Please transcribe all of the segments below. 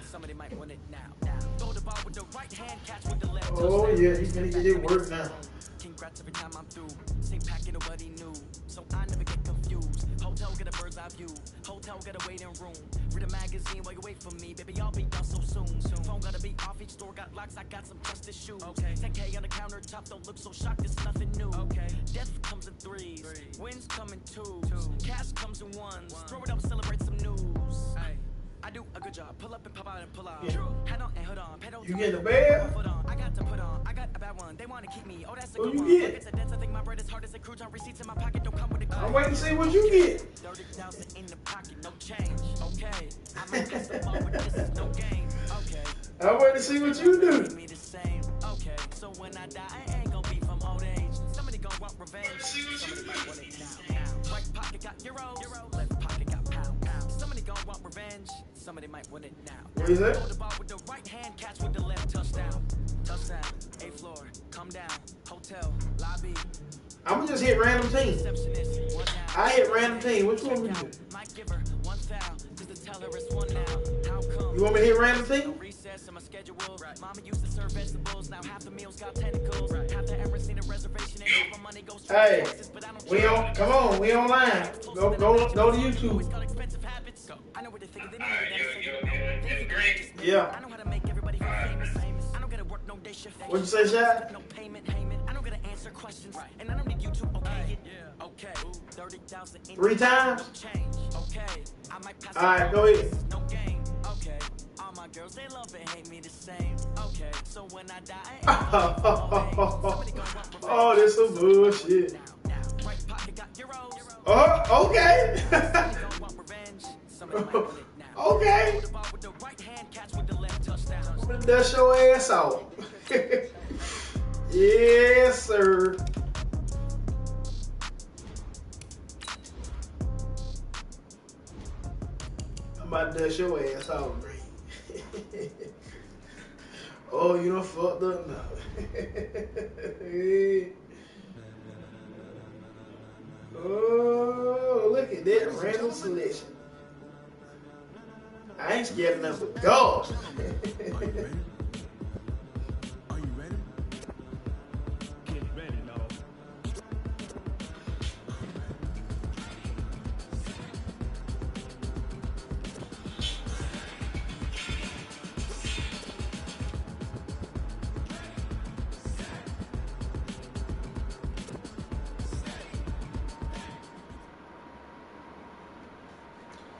Somebody might want it now. Throw the ball with the right hand, catch with the left. Oh yeah, he's gonna get it work now. Congrats every time I'm through. Same packet, nobody knew. So I never get confused. Hotel get a bird's eye view. Hotel get a waiting room. Read a magazine while you wait for me. Baby, I'll be done so soon. Phone gotta be off, each store got locks. I got some trusted shoes. Okay. 10K on the countertop, don't look so shocked, it's nothing new. Okay. Death comes in threes. Wins come in twos. Cash comes in ones. Throw it up, celebrate some news. Aye. I do a good job. Pull up and pop out and pull out. Yeah. Head on and hood on. Pedal You get the bell? I got to put on. I got a bad one. They want to keep me. Oh, that's a What good you one. get? It's a dance. I think my bread is hard as a crouton. Receipts in my pocket don't come with a car. I'm waiting to see what you get. 30,000 in the pocket, no change. Okay. I might get some more, but this is no game. Okay. I'm waiting to see what you do. Me the same. Okay. So when I die, I ain't gonna be from old age. Somebody gonna want revenge. Somebody might want it now. Right pocket got euros. Left pocket got pound. Somebody gonna want revenge. Somebody might win it now. What is that? Throw the ball with the right hand, catch with the left. Touchdown. Touchdown. A floor. Come down. Hotel. Lobby. I'm gonna just hit random team. Receptionist. One down. I hit random team. Which one would you do? Might give her one foul. Just to tell her it's one now. How come? You want me to hit random team? Recess in my schedule. Right. Mama used to serve vegetables. Now half the meals got tentacles. Right. Half the errands need a reservation. And half my money goes to Hey, taxes, but I don't we on. Come on, we online. Go to YouTube. I know what they're thinking. They know Yeah. I know how to make everybody feel famous. I don't gotta work no day shift. What'd you say, Shaq? No payment. I don't gotta answer questions. And I don't need you to okay it. Yeah. Okay. 30,000 in 3 times? change. Okay. I might pass. All right, go ahead. No game. Okay. All my girls, they love and hate me the same. Okay. So when I die, Oh, this some bullshit. right pocket got euros. Oh, okay. Okay. I'm gonna dust your ass off. Yes, sir. I'm about to dust your ass off, Green. Oh, you done fucked up now. Oh, look at that random selection. I ain't scared of nothing but dogs. Are you ready? Get ready, dog.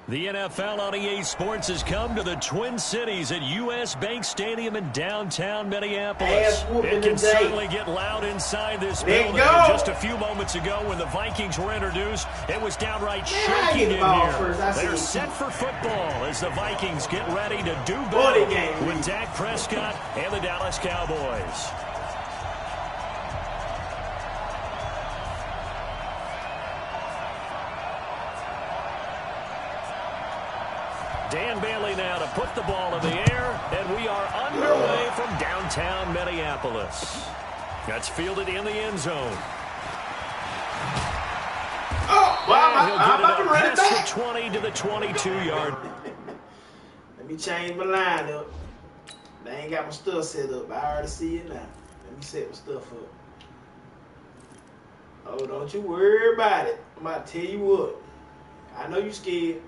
The NFL on EA Sports has come to the Twin Cities at U.S. Bank Stadium in downtown Minneapolis. It can certainly get loud inside this building. Just a few moments ago when the Vikings were introduced, it was downright shaking in here. They're set for football as the Vikings get ready to do battle with Dak Prescott and the Dallas Cowboys. Dan Bailey now to put the ball in the air, and we are underway from downtown Minneapolis. That's fielded in the end zone. Oh, well, I'm about to run it past back. the 20 to the 22-yard. Let me change my lineup. They ain't got my stuff set up. I already see it now. Let me set my stuff up. Oh, don't you worry about it. I'm about to tell you what. I know you scared.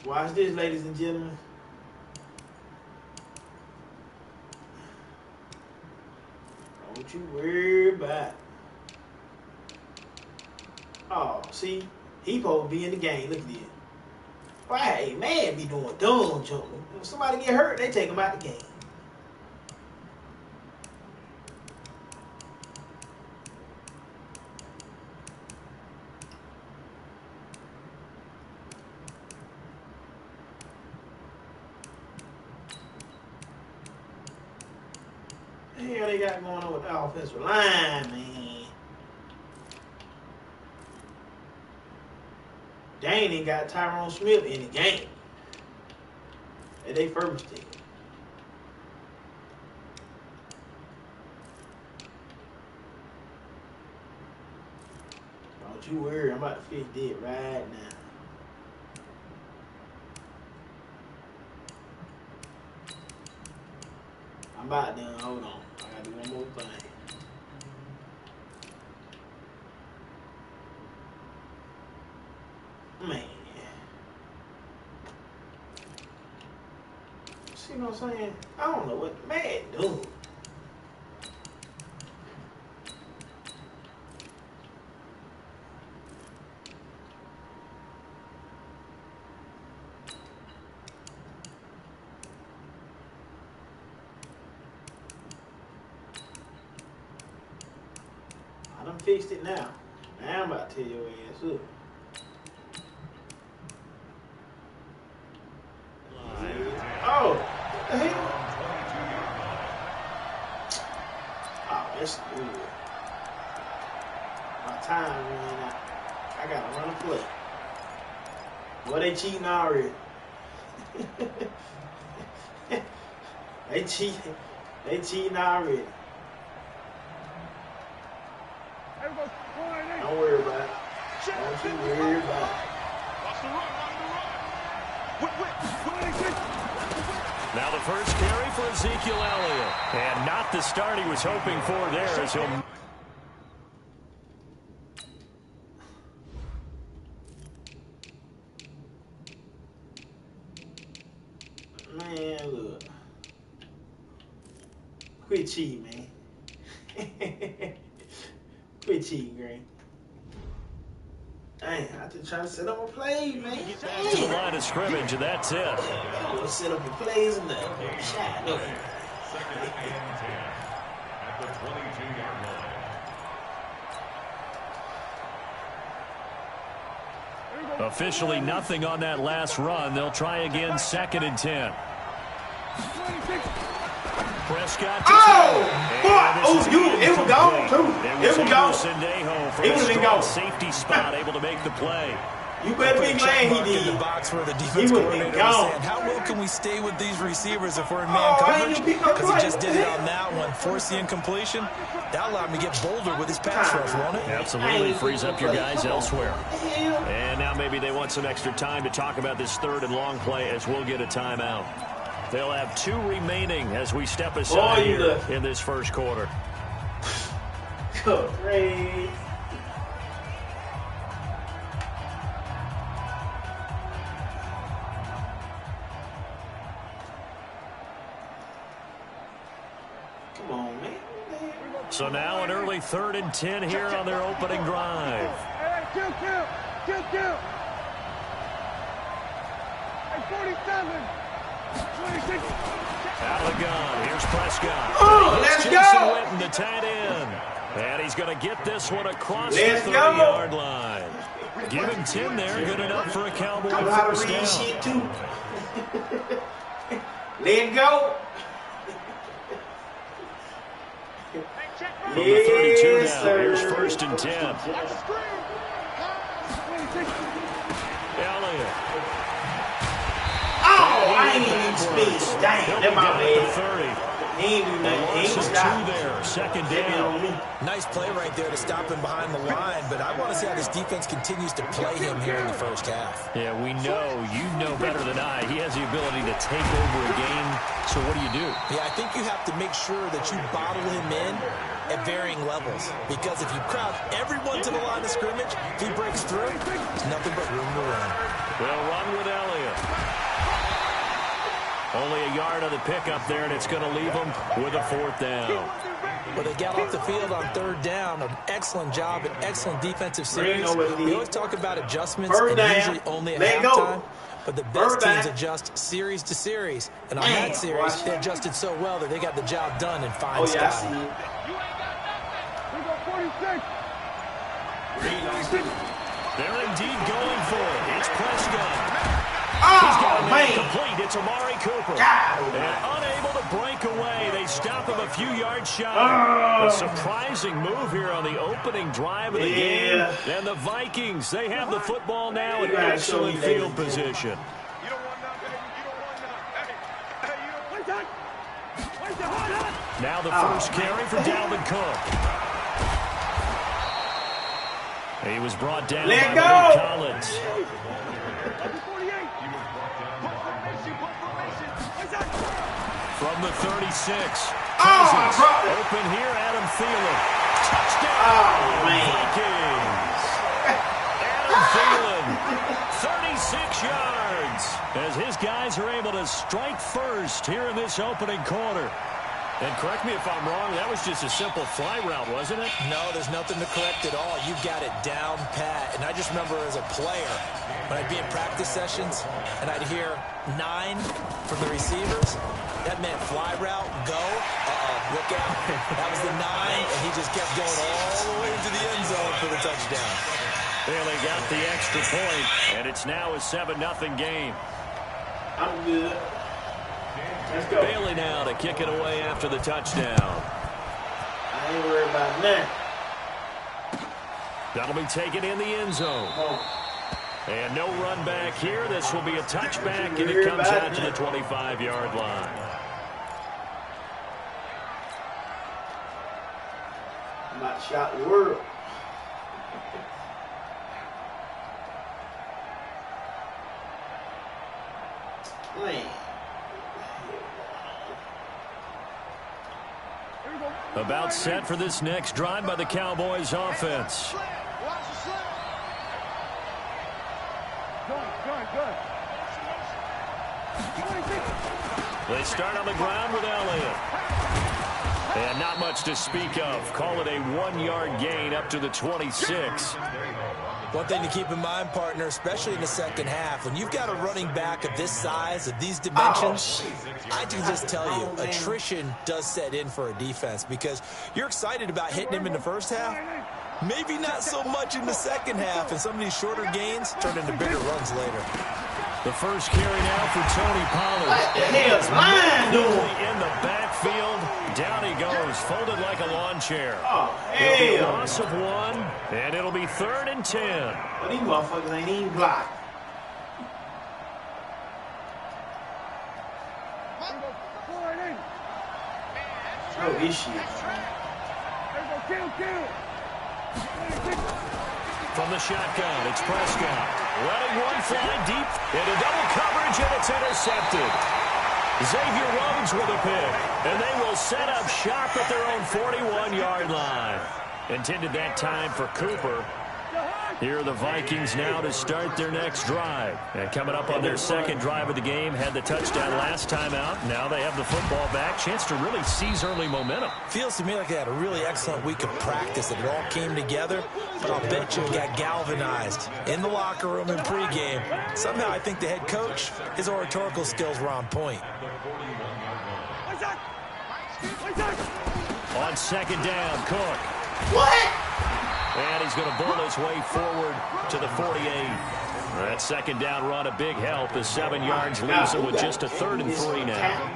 Watch this, ladies and gentlemen. Don't you worry about it. Oh, see? He supposed to be in the game. Look at this. Why, hey, man be doing dumb jumping. If somebody get hurt, they take him out the game. The hell they got going on with the offensive line, man? They ain't even got Tyrone Smith in the game. And they first team. Don't you worry. I'm about to fix that right now. I'm about done. Hold on. I gotta do one more thing. Man. See what I'm saying? I don't know what the man doing. I done fixed it now. Now I'm about to tell your ass up. Oh, what the hell? Oh, that's good. My time ran out. I gotta run a play. Well, they cheating already. They cheating. They cheating already. Don't worry about it. Don't you worry about it. Now the first carry for Ezekiel Elliott. And not the start he was hoping for there as he'll... Man, look. Quit cheating, man. Quit cheating, Green. Dang, I just trying to set up a play, man. To the line of scrimmage, and that's it. I don't want to set up a plays and nothing. Shot up. Second and 10 at the 22-yard line. Officially nothing on that last run. They'll try again, 2nd and 10. Prescott to it was gone, too. It was gone. It was been gone. Safety spot, able to make the play. You better be glad he did. In the box where the defense coordinator was saying, how well can we stay with these receivers if we're in man coverage? Because he just did it on that one, forced the incompletion. That allowed him to get bolder with his pass rush, won't it? Absolutely, frees up your guys elsewhere. And now maybe they want some extra time to talk about this 3rd and long play as we'll get a timeout. They'll have 2 remaining as we step aside here in this first quarter. Great. Come on, man. So now an early 3rd and 10 here on their opening drive. Kill. Hey, 47. 26. Out of the gun. Here's Prescott. Oh, let's Jason go. Witten, the tight end. And he's going to get this one across the Let's 30-yard line. Give him 10 there. Good enough for a Cowboy I know how to first read down. shit, too. Let go. From the 32 now, here's 1st and 10. Elliott. Oh, I ain't even speed. Damn, that my man. 30. He ain't do nothing. He ain't stop. 2 there, 2nd down. Nice play right there to stop him behind the line, but I want to see how this defense continues to play him here in the first half. Yeah, we know. You know better than I. He has the ability to take over a game. So what do you do? Yeah, I think you have to make sure that you bottle him in at varying levels. Because if you crowd everyone to the line of scrimmage, if he breaks through, there's nothing but room to run. They'll run with Elliott. Only a yard on the pickup there, and it's going to leave them with a 4th down. But they got off the field on 3rd down. An excellent job, an excellent defensive series. We always talk about adjustments, and usually only at halftime. But the best teams adjust series to series. And on that series, they adjusted so well that they got the job done in fine style. I see it. We got 46. They're indeed going for it. It's Prescott. Oh, He's got a man man. complete. It's Amari Cooper. God, and unable to break away. They stop him a few yards shy. A surprising move here on the opening drive of the game. And the Vikings, they have the football now in excellent field position. Now the first carry for Dalvin Cook. He was brought down Let by go. Collins. From the 36. Cousins open here, Adam Thielen. Touchdown, Vikings. Adam Thielen, 36 yards. As his guys are able to strike first here in this opening quarter. And correct me if I'm wrong, that was just a simple fly route, wasn't it? No, there's nothing to correct at all. You got it down pat. And I just remember as a player, when I'd be in practice sessions, and I'd hear 9 from the receivers, that meant fly route, go, look out. That was the 9, and he just kept going all the way into the end zone for the touchdown. Bailey got the extra point, and it's now a 7-0 game. I'm good. Let's go. Bailey now to kick it away after the touchdown. I ain't worried about nothing. That'll be taken in the end zone. And no run back here. This will be a touchback, and it comes out to the 25-yard line. I'm about to shock the world. Man. About set for this next drive by the Cowboys offense. They start on the ground with Elliott. And not much to speak of. Call it a 1-yard gain up to the 26. One thing to keep in mind, partner, especially in the second half, when you've got a running back of this size, of these dimensions, I can just tell you, attrition does set in for a defense because you're excited about hitting him in the first half. Maybe not so much in the second half, and some of these shorter gains turn into bigger runs later. The first carry now for Tony Pollard. What the hell's mine doing? In the backfield, down he goes, folded like a lawn chair. Oh, It'll be a hell. loss of 1, and it'll be 3rd and 10. Well, these motherfuckers ain't even blocked. Oh, this shit. From the shotgun, it's Prescott. Letting one fly deep into double coverage, and it's intercepted. Xavier Rhodes with a pick, and they will set up shop at their own 41-yard line. Intended that time for Cooper. Here are the Vikings now to start their next drive. And coming up on their second drive of the game, had the touchdown last time out. Now they have the football back. Chance to really seize early momentum. Feels to me like they had a really excellent week of practice, that it all came together. But I'll bet you it got galvanized in the locker room in pregame. Somehow I think the head coach, his oratorical skills were on point. On second down, Cook. What? And he's going to bull his way forward to the 48. That second down run, a big help. The 7 yards leaves him with just a 3rd and 3 now.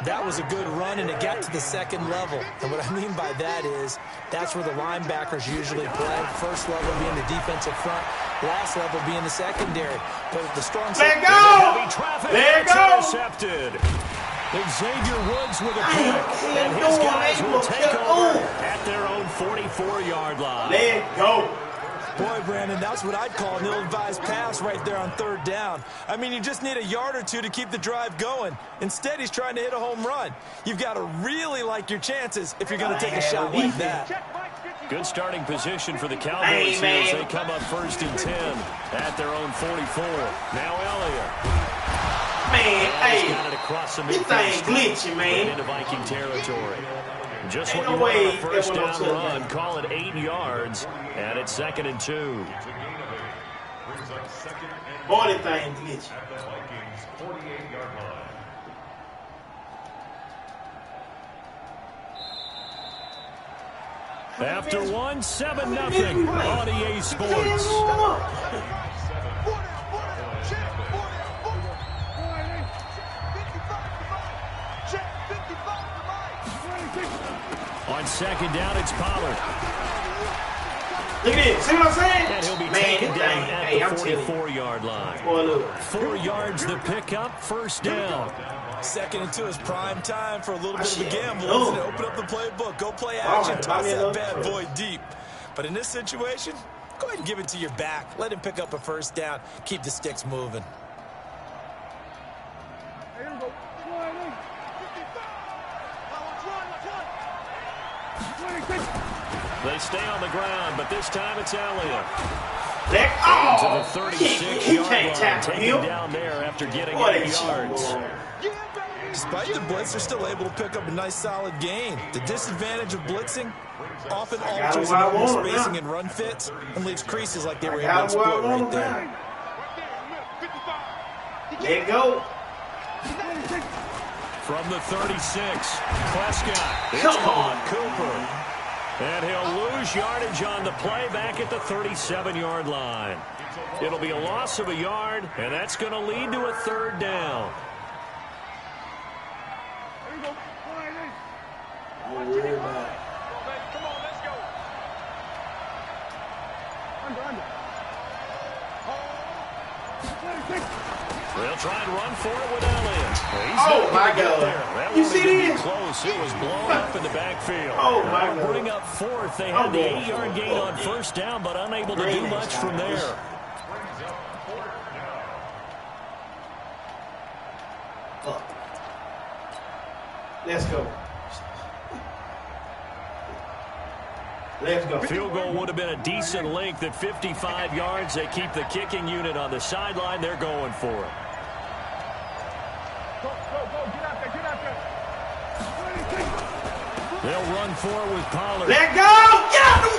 That was a good run, and it got to the second level. And what I mean by that is that's where the linebackers usually play. First level being the defensive front, last level being the secondary. But the strong Let go! heavy traffic, Let it's go! intercepted. Xavier Woods with a pick, and his guys will take over at their own 44-yard line. Let go. Boy, Brandon, that's what I'd call an ill-advised pass right there on 3rd down. I mean, you just need a yard or two to keep the drive going. Instead, he's trying to hit a home run. You've got to really like your chances if you're going to take a shot like that. Good starting position for the Cowboys here as they come up 1st and 10 at their own 44. Now Elliott. Man, hey, got it across the this thing glitching, man. into Viking territory. Just what Ain't you no want way on a first that down one run. Call it 8 yards, and it's 2nd and 2. Boy, this thing glitching. After 1, 7-0 on EA Sports. On second down, it's Pollard. Look at this. See what I'm saying? And he'll be Man, taken down hey, at I'm the 44-yard line. Boy, look. 4 yards the pickup, 1st down. 2nd and 2 is prime time for a little bit of a gamble, isn't it? Open up the playbook, go play action, toss that bad boy deep. But in this situation, go ahead and give it to your back. Let him pick up a first down. Keep the sticks moving. Here we go. 26. They stay on the ground, but this time it's Elliott. Oh, to the 36-yard line, taken him down there after getting 8 yards. Despite the blitz, they're still able to pick up a nice, solid gain. The disadvantage of blitzing often alters the normal spacing and run fits and leaves creases like they were able to exploit right there. There you go. From the 36, Prescott. Come on, Cooper. And he'll lose yardage on the play back at the 37-yard line. It'll be a loss of a yard, and that's going to lead to a third down. Don't worry about it. Come on, let's go. Under. 26. They'll try and run for it with Elliott. Oh, my God. You see this? Close. It was blown up in the backfield. Oh, my God. Putting up fourth, they had the 8-yard gain on first down, but unable to do much from there. Let's go. Let's go. Field goal would have been a decent length at 55 yards. They keep the kicking unit on the sideline. They're going for it. Go. Get out there. 26. They'll run for it with Pollard. Let go. Get out.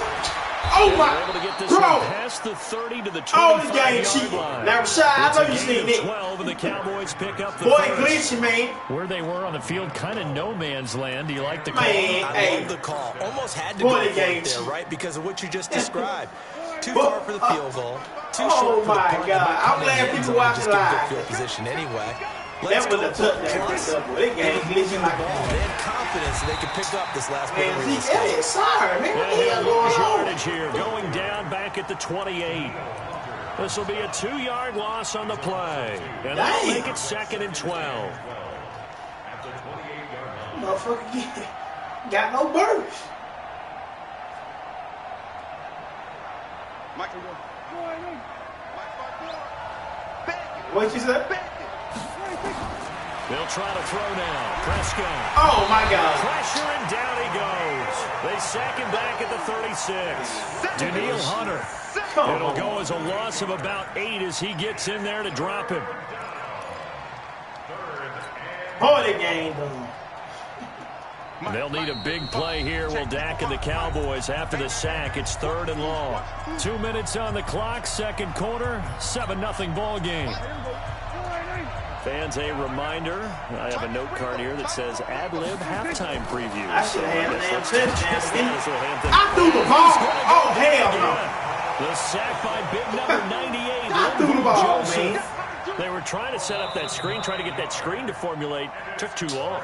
Oh, my. Able to get this Bro. one past the 30 to the 25-yard Oh, the game cheating. line. Now, Rashad, I know you seen it. 12, and the Cowboys pick up the Boy, first. glitching, man. Where they were on the field, kind of no man's land. Do you like the call? Man, I love the call. Almost had to Boy, go the for game it there, cheating. right? Because of what you just described. Too far for the field goal. Too Oh, short for the my punt. God. Might I'm come in glad the end people zone and watching just get live. good field position anyway. Let's That go was a touchdown. plus. That game glitching like They a had confidence that they could pick up this last bit man. of real See, estate. Elliott, sorry, man. What the hell And going on? yardage here, going down back at the 28. This will be a 2-yard loss on the play. And that'll make it 2nd and 12. Motherfucker got no burst. What you said? They'll try to throw now. Prescott. Oh, my God. Pressure, and down he goes. They sack him back at the 36. Daniil Hunter. It'll go as a loss of about 8 as he gets in there to drop him. Holy game done. They'll need a big play here. Will Dak and the Cowboys after the sack. It's 3rd and long. 2 minutes on the clock, second quarter, 7-0 ball game. Fans, a reminder, I have a note card here that says ad-lib halftime preview. I should have had a damn touchdown. Hampton. I threw the ball. Oh, hell no. The sack by big number 98. I threw the ball, Joseph. man. They were trying to set up that screen, trying to get that screen to formulate. Took too long.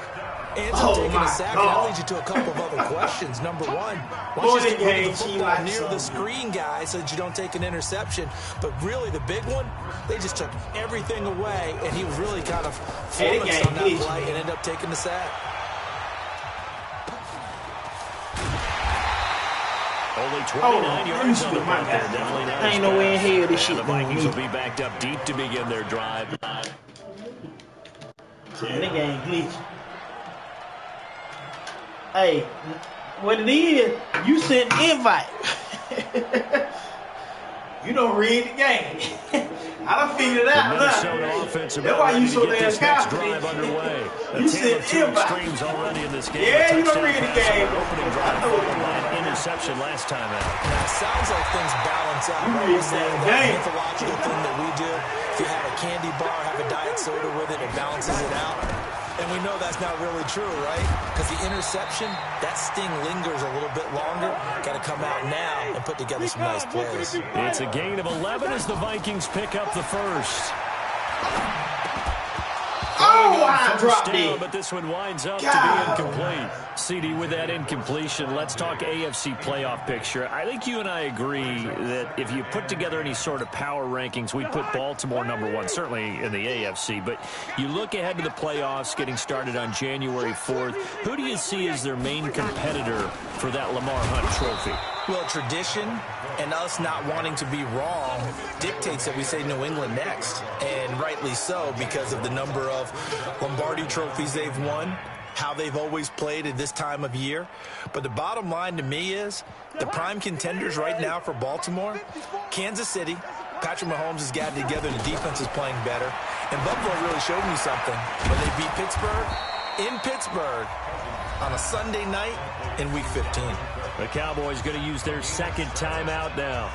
Ansel taking my a sack, God. that leads you to a couple of other questions. Number one, why Boy, don't you just they move the game football like near the something. screen guy so that you don't take an interception? But really, the big one, they just took everything away, and he was really kind of Hey, the flummoxed game on that glitchy, play man. and ended up taking the sack. Only 29 yards on the my punt there. God. Definitely not Ain't as no way in fast. hell this shit The going Vikings will me. be backed up deep to begin their drive. Man, the game glitchy. Hey, what it is, you sent an invite. You don't read the game. I done figured it The out Minnesota now. offense That's about why ready you to so get damn this next confident. drive underway. A You tale of said 2 invite. extremes already in this game. Yeah, A you don't touchdown read the pass on game. an opening drive, followed by an interception last time out. Now, it sounds like things balance out. You Right? read It's that the game. mythological thing that we do. If you have a candy bar, have a diet soda with it, it balances it out. And we know that's not really true, right? Because the interception, that sting lingers a little bit longer. Got to come out now and put together some nice plays. It's a gain of 11 as the Vikings pick up the first. Oh, I First dropped down, it. but this one winds up God. to be incomplete. CD, with that incompletion, let's talk AFC playoff picture. I think you and I agree that if you put together any sort of power rankings, we'd put Baltimore #1, certainly in the AFC. But you look ahead to the playoffs getting started on January 4th. Who do you see as their main competitor for that Lamar Hunt trophy? Well, tradition and us not wanting to be wrong dictates that we say New England next. And rightly so, because of the number of Lombardi trophies they've won, how they've always played at this time of year. But the bottom line to me is the prime contenders right now for Baltimore, Kansas City. Patrick Mahomes has gathered together. The defense is playing better. And Buffalo really showed me something when they beat Pittsburgh in Pittsburgh on a Sunday night in Week 15. The Cowboys going to use their second timeout now,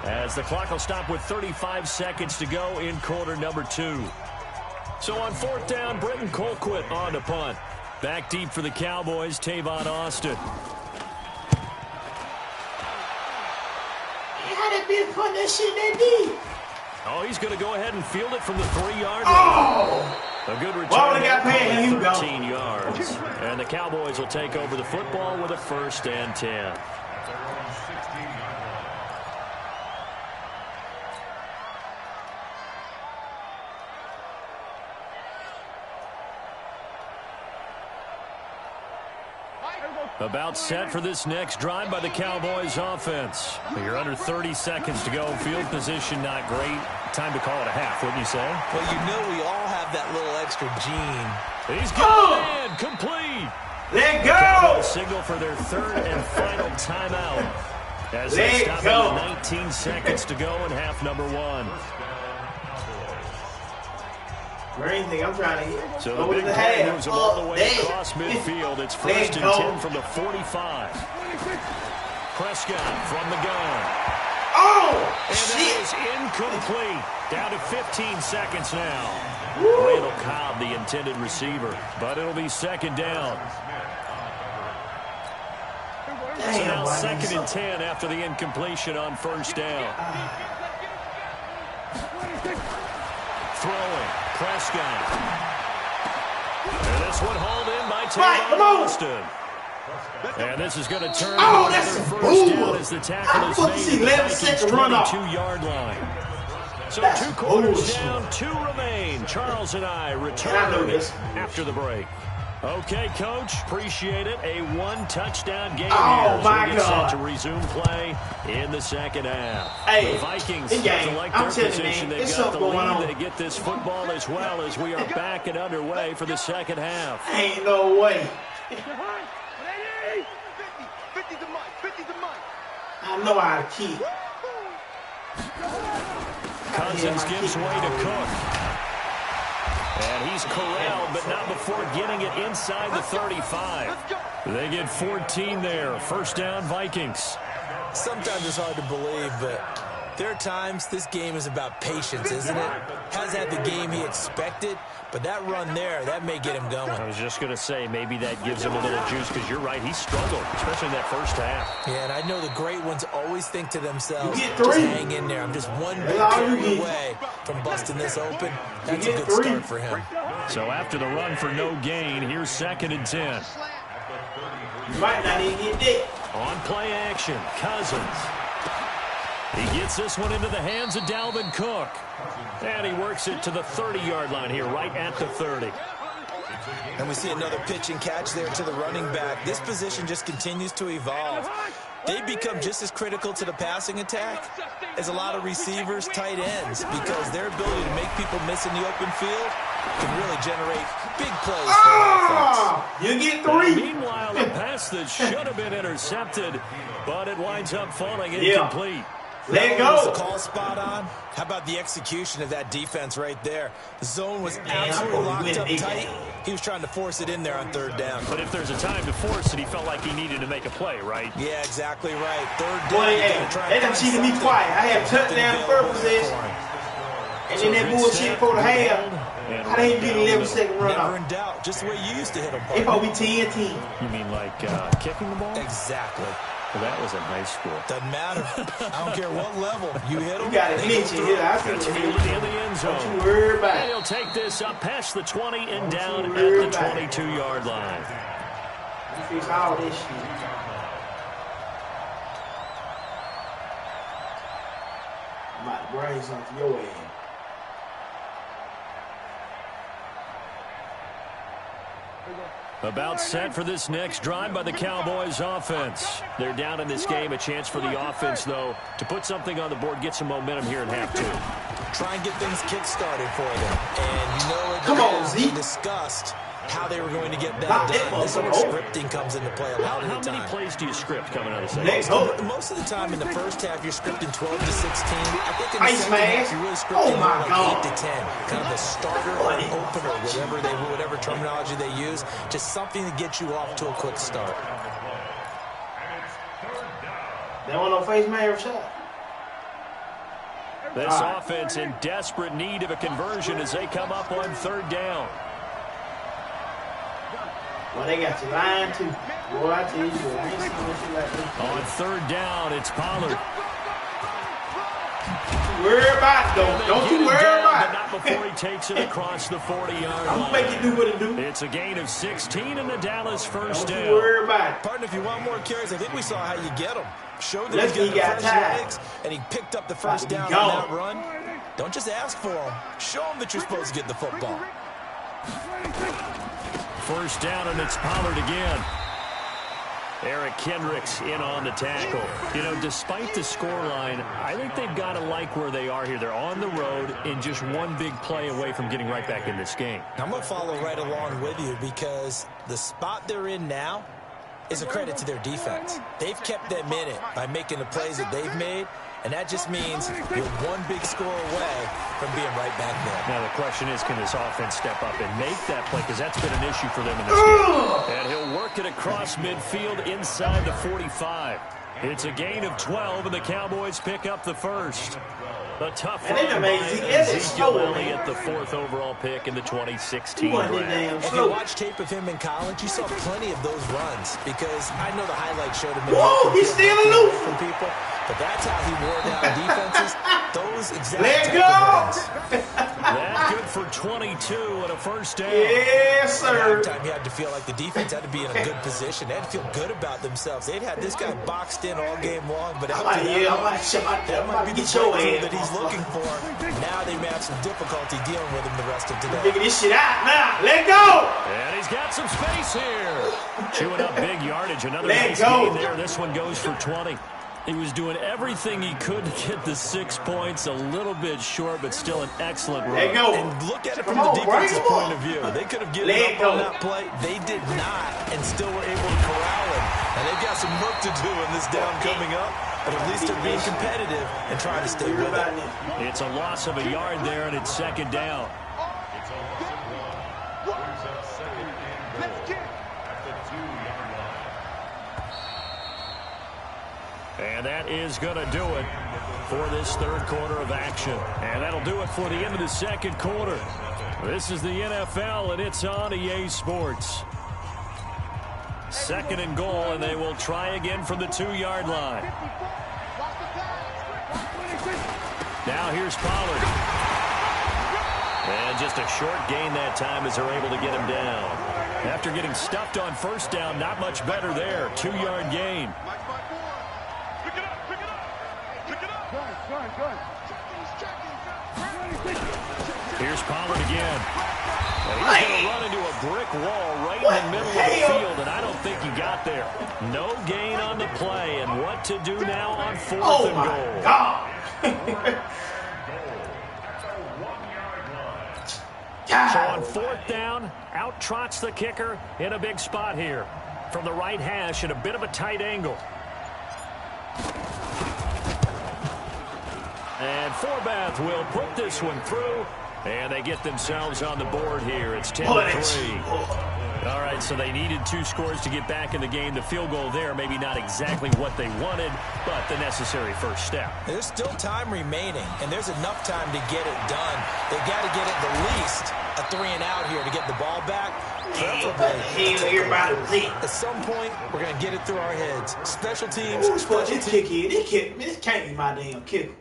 as the clock will stop with 35 seconds to go in quarter number 2. So on 4th down, Britton Colquitt on to punt. Back deep for the Cowboys, Tavon Austin. How that bitch put that shit that deep? Oh, he's going to go ahead and field it from the 3-yard line. Oh! A good return. Well, they got paid, here you go. 13 yards. And the Cowboys will take over the football with a 1st and 10. About set for this next drive by the Cowboys offense. You're under 30 seconds to go. Field position not great. Time to call it a half, wouldn't you say? Well, you know we all have that little extra gene. He's got the man complete. Let go! Signal for their 3rd and final timeout. As they stop at 19 seconds to go in half number 1. Green thing I'm trying to hit. So the big play moves them all the way across midfield. It's 1st and 10 from the 45. Prescott from the gun. Oh, and shit. that is incomplete. Down to 15 seconds now. Randall Cobb, the intended receiver. But it'll be 2nd down. Damn, so now 2nd and 10 after the incompletion on 1st down. Throwing. Prescott. And this one hauled in by Tavon Austin. And this is going to turn into another 1st down as the tackle is made at the 22-yard line. So 2 quarters down, 2 remain. Charles and I return after the break. Okay, Coach, appreciate it. A 1-touchdown game here. My we get set to resume play in the 2nd half. Hey, the Vikings doesn't like their position. They've got the lead. They get this football as well as we are back and underway for the 2nd half. Ain't no way. I know how to keep. Cousins gives way to Cook. And he's corralled, but not before getting it inside the 35. They get 14 there. 1st down, Vikings. Sometimes it's hard to believe, but there are times this game is about patience, isn't it? Hasn't had the game he expected, but that run there, that may get him going. I was just going to say, maybe that gives him a little juice, because you're right, he struggled, especially in that 1st half. Yeah, and I know the great ones always think to themselves, just hang in there. I'm just one big carry away from busting this open. That's a good start for him. So after the run for no gain, here's 2nd and 10. You might not even get that. On play action, Cousins. He gets this one into the hands of Dalvin Cook. And he works it to the 30-yard line here, right at the 30. And we see another pitch and catch there to the running back. This position just continues to evolve. They become just as critical to the passing attack as a lot of receivers, tight ends, because their ability to make people miss in the open field can really generate big plays for offense. You get 3. Meanwhile, a pass that should have been intercepted, but it winds up falling incomplete. Let go. Was the call spot on? How about the execution of that defense right there? The zone was absolutely locked up tight. He was trying to force it in there on 3rd down. But if there's a time to force it, he felt like he needed to make a play, right? Yeah, exactly right. 3rd down. Boy, they done cheated me twice. I had touchdown first possession. And then that bullshit for the half. How they get 11-second run Never off? in doubt. Just the way you used to hit them. They probably 10-10. You mean like kicking the ball? Exactly. Well, that was in high school. Doesn't matter. I don't care what level you hit them. You got it, Mitch. I feel Fielded in the end zone. Don't you worry about And it. he'll take this up past the 20 and down at the 22-yard line. You fix all this shit. I'm about to bring something to your ass. About set for this next drive by the Cowboys offense. They're down in this game. A chance for the offense, though, to put something on the board, get some momentum here in half two. Try and get things kick-started for them. And you know it. Come on, Zeke. Discussed how they were going to get that done. This is where scripting comes into play a lot of the time. How many plays do you script coming out of second? Most of the time in the first half, you're scripting 12 to 16. I think in the Ice second man. half, you're really scripting like 8 to 10. Kind of a starter or an opener, whatever terminology they use. Just something to get you off to a quick start. They want no face man or shot. This offense in desperate need of a conversion as they come up on third down. Well, they got you lying too. Boy, I tell you, I ain't seen no shit like this. On third down, it's Pollard. Don't worry about it, though. Don't you worry about it. Not before he takes it across the 40-yard line. I'm going to make it do what it do. It's a gain of 16 in the Dallas first down. Don't you worry about it. Partner, if you want more carries, I think we saw how you get them. Showed that Let's he's got he the got fresh tired. legs, and he picked up the first down on that run. Don't just ask for them. Show them that you're supposed to get the football. First down, and it's Pollard again. Eric Kendricks in on the tackle. You know, despite the scoreline, I think they've got to like where they are here. They're on the road and just one big play away from getting right back in this game. I'm going to follow right along with you because the spot they're in now is a credit to their defense. They've kept them in it by making the plays that they've made, and that just means you're one big score away from being right back there. Now the question is, can this offense step up and make that play? Because that's been an issue for them in this game. And he'll work it across midfield inside the 45. It's a gain of 12, and the Cowboys pick up the first. A tough run by Ezekiel Elliott, the 4th overall pick in the 2016 draft. If you watch tape of him in college, you saw plenty of those runs because I know the highlights showed him. Whoa, he's still aloof from people, but that's how he wore down defenses. Those exact Let type go. of runs. That good for 22 and a first down. Yes, sir. Every time you had to feel like the defense had to be in a good position. They had to feel good about themselves. They'd had this guy boxed in all game long, but out to that might be the breakthrough that he's looking for. Now they may have some difficulty dealing with him the rest of today. Figure this shit out now. Let go. And he's got some space here. Chewing up big yardage. Another Let nice go. gain there. This one goes for 20. He was doing everything he could to get the 6 points, a little bit short, but still an excellent run. Let go. And look at it from the defense's point of view. They could have given up go. on that play. They did not, and still were able to corral him. And they've got some work to do in this down coming up, but at least they're being competitive and trying to stay with it. It's a loss of a yard there, and it's second down. And that is going to do it for this third quarter of action. And that'll do it for the end of the second quarter. This is the NFL, and it's on EA Sports. Second and goal, and they will try again from the 2-yard line. Now here's Pollard. And just a short gain that time as they're able to get him down. After getting stuffed on first down, not much better there. 2-yard gain. Here's Pollard again. And he's going to run into a brick wall right in the middle of the field, and I don't think he got there. No gain on the play, and what to do now on 4th and goal. God. So on 4th down, out trots the kicker in a big spot here. From the right hash at a bit of a tight angle. And Forbath will put this one through, and they get themselves on the board here. It's 10-3. All right, so they needed 2 scores to get back in the game. The field goal there, maybe not exactly what they wanted, but the necessary first step. There's still time remaining, and there's enough time to get it done. They've got to get it at least a 3-and-out here to get the ball back. At some point, we're going to get it through our heads. Special teams. This kick here. This can't be my damn kicker.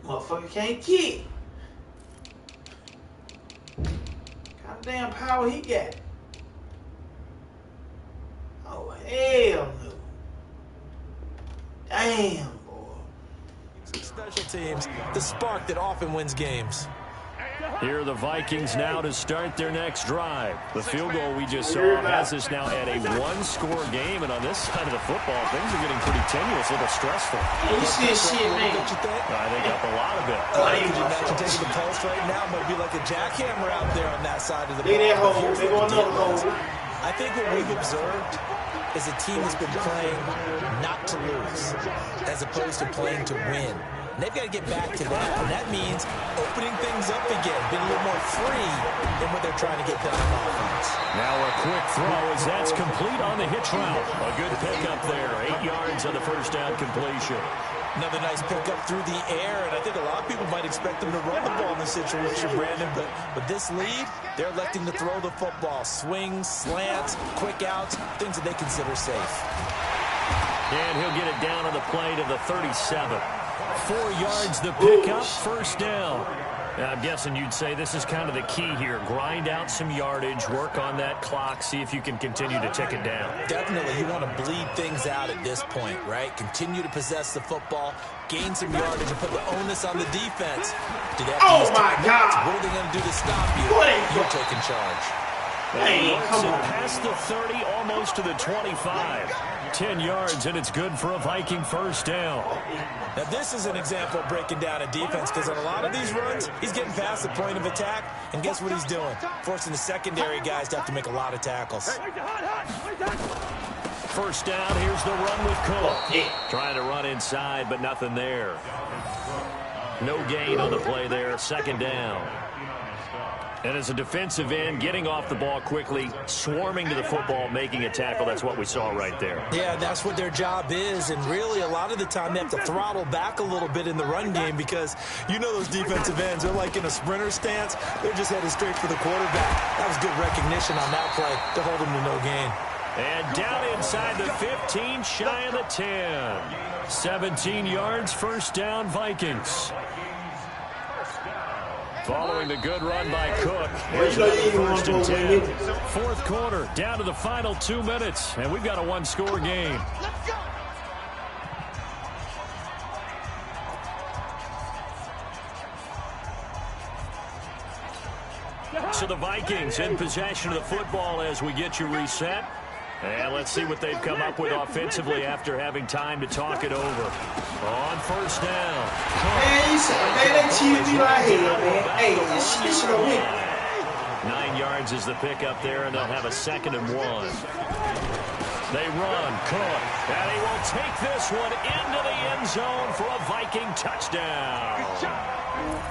Motherfucker can't kick. What kind of damn power he got? Oh, hell no. Damn, boy. Special teams, the spark that often wins games. Here are the Vikings now to start their next drive. The field goal we just saw has us now at a one-score game, and on this side of the football, things are getting pretty tenuous, a little stressful. You see this shit, man. I think up a lot of it. Could you imagine taking the pulse right now? Might be like a jackhammer out there on that side of the ball. Look at that hole. They go another hole. I think what we've observed is a team that's been playing not to lose as opposed to playing to win. And they've got to get back to that, and that means opening things up again, being a little more free than what they're trying to get done on offense. Now a quick throw as that's complete on the hitch route. A good pickup there, 8 yards on the first down completion. Another nice pickup through the air, and I think a lot of people might expect them to run the ball in this situation, Brandon, but this lead, they're electing to throw the football. Swings, slants, quick outs, things that they consider safe. And he'll get it down on the play to the 37. 4 yards the pickup, first down. Now, I'm guessing you'd say this is kind of the key here. Grind out some yardage, work on that clock, see if you can continue to tick it down. Definitely, you want to bleed things out at this point, right? Continue to possess the football, gain some yardage, and put the onus on the defense. Do they have to use timeouts? What are they going to do to stop you? You're taking charge. Hey, come on. Past the 30, almost to the 25. 10 yards, and it's good for a Viking first down. Now, this is an example of breaking down a defense, because on a lot of these runs, he's getting past the point of attack, and guess what he's doing? Forcing the secondary guys to have to make a lot of tackles. First down, here's the run with Cook. Trying to run inside, but nothing there. No gain on the play there, second down. And as a defensive end, getting off the ball quickly, swarming to the football, making a tackle, that's what we saw right there. Yeah, that's what their job is, and really a lot of the time they have to throttle back a little bit in the run game because you know those defensive ends, they're like in a sprinter stance. They're just headed straight for the quarterback. That was good recognition on that play to hold him to no gain. And down inside the 15, shy of the 10. 17 yards, first down, Vikings. Following the good run by Cook. Here's another first and 10. Fourth quarter, down to the final 2 minutes, and we've got a one-score game. So the Vikings in possession of the football as we get you reset. And let's see what they've come up with offensively after having time to talk it over. On first down. Man, they cheated me right here, man. Hey, this shit don't win. 9 yards is the pickup there, and they'll have a 2nd and 1. They run, Cook, and he will take this one into the end zone for a Viking touchdown.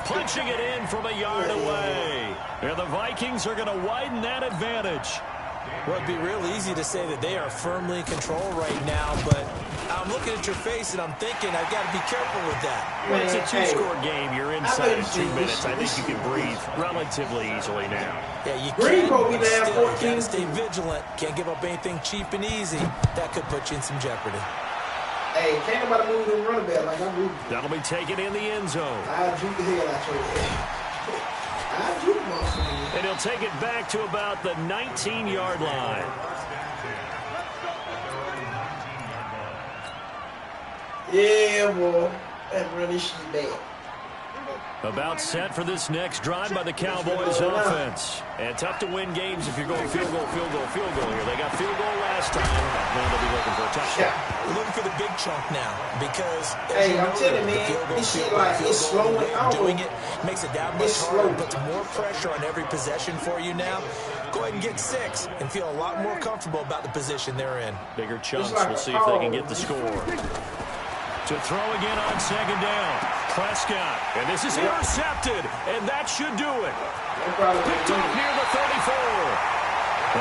Punching it in from a yard away. And the Vikings are going to widen that advantage. Well, it'd be real easy to say that they are firmly in control right now, but I'm looking at your face and I'm thinking I've got to be careful with that. Well, it's a two-score game. You're inside of 2 minutes. I think you can breathe relatively easily now. Yeah, you can't, but still, you got to stay vigilant. Can't give up anything cheap and easy. That could put you in some jeopardy. Hey, can't nobody move them running back like I'm moving. That'll be taken in the end zone. I'll juke the hell out your head. And he'll take it back to about the 19-yard line. Yeah, boy. That running shit bad. About set for this next drive by the Cowboys offense. And tough to win games if you're going field goal here. They got field goal last time. Now they'll be looking for a touchdown. We're looking for the big chunk now because, hey, I'm telling you, man, this shit like it's slowing down. Doing it makes it that much harder, puts more pressure on every possession for you now. Go ahead and get 6 and feel a lot more comfortable about the position they're in. Bigger chunks. We'll see if they can get the score. To throw again on 2nd down. Prescott. And this is intercepted. And that should do it. Picked off near the 34.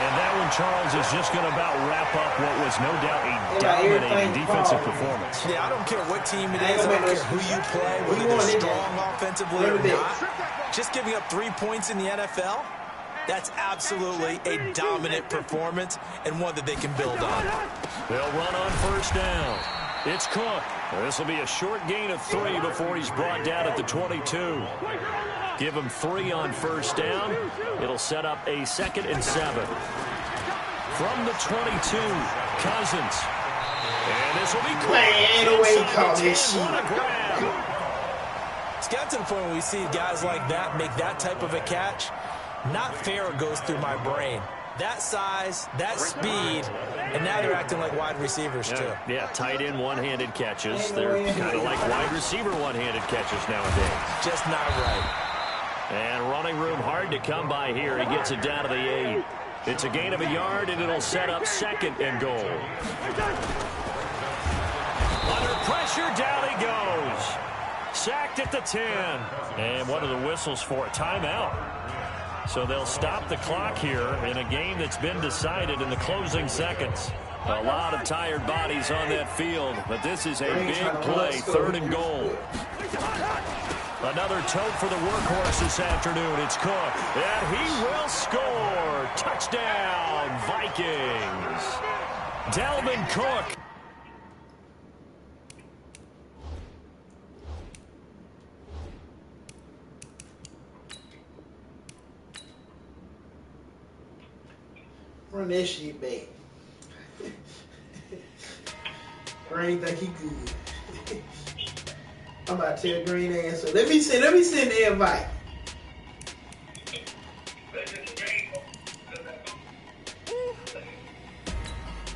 And that one, Charles, is just going to about wrap up what was no doubt a dominating defensive performance. Yeah, I don't care what team it is. I don't care who you play, whether they're strong offensively or not. Just giving up 3 points in the NFL, that's absolutely a dominant performance and one that they can build on. They'll run on first down. It's Cook. This will be a short gain of 3 before he's brought down at the 22. Give him 3 on first down. It'll set up a 2nd and 7. From the 22, Cousins. And this will be Cook. Man, ain't no way he caught this shit. It's got to the point where we see guys like that make that type of a catch. Not fair it goes through my brain. That size, that speed, and now they're acting like wide receivers, too. Yeah, tight end one-handed catches. They're kind of like wide receiver one-handed catches nowadays. Just not right. And running room hard to come by here. He gets it down to the 8. It's a gain of a yard, and it'll set up 2nd and goal. Under pressure, down he goes. Sacked at the 10. And one of the whistles for a timeout. So they'll stop the clock here in a game that's been decided in the closing seconds. A lot of tired bodies on that field, but this is a big play, 3rd and goal. Another tote for the workhorse this afternoon. It's Cook, and he will score. Touchdown, Vikings. Dalvin Cook. Run that shit back. Green think he good. I'm about to tell Green answer. Let me send the invite.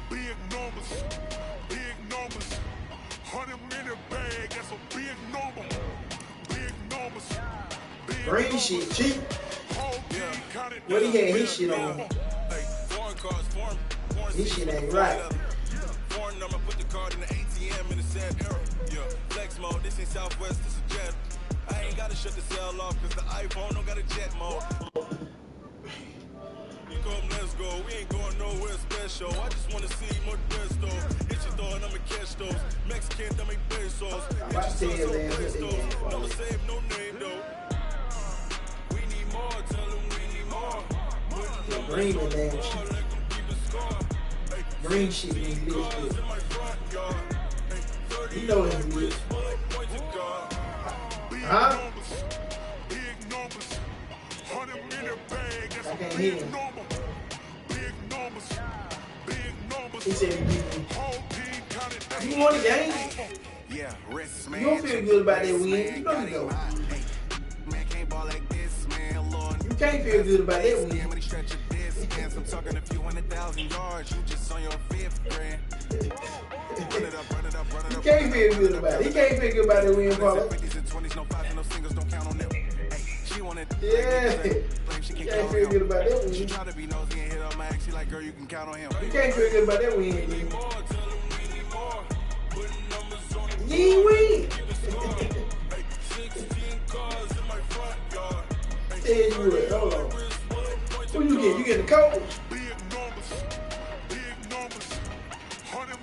Big numbers. 100-minute bag, that's a big number. Big numbers. Green shit cheap. What he had his shit on? His shit ain't right. Foreign number, put the card in the ATM in the sad era. Yeah, flex mode, this ain't Southwest, this is jet. I ain't gotta shut the cell off, cause the iPhone don't got a jet mode. You come, let's go, we ain't going nowhere special. I just wanna see more dress though. Hit your door and I'ma catch those. Mexican, that make pesos. I'm about to tell you, man. Never save no name though. We need more, tell them we need more. Green and damn cheap. Green shit need this good. You know what it is. Huh? I can't hear him. He said he beat me. You won the game. Yeah, rest, man. You don't feel good about that win. You know you don't. Man can't ball like this, man. Lord. You can't feel good about that win. I'm talking a few 100,000 yards. You just on your 5th grand. Run it up. You can't feel good about it. He can't feel good about that win, Paula. 50s and 20s, no 5s, no singles, don't count on them. She wanted Yeah. she You can't feel good about that She win. try to be nosy and hit up my ex. She like, girl, you can count on him. You can't feel good about that win, dude. You ain't win. Tell you what, hold on. Who you get? You get the coach?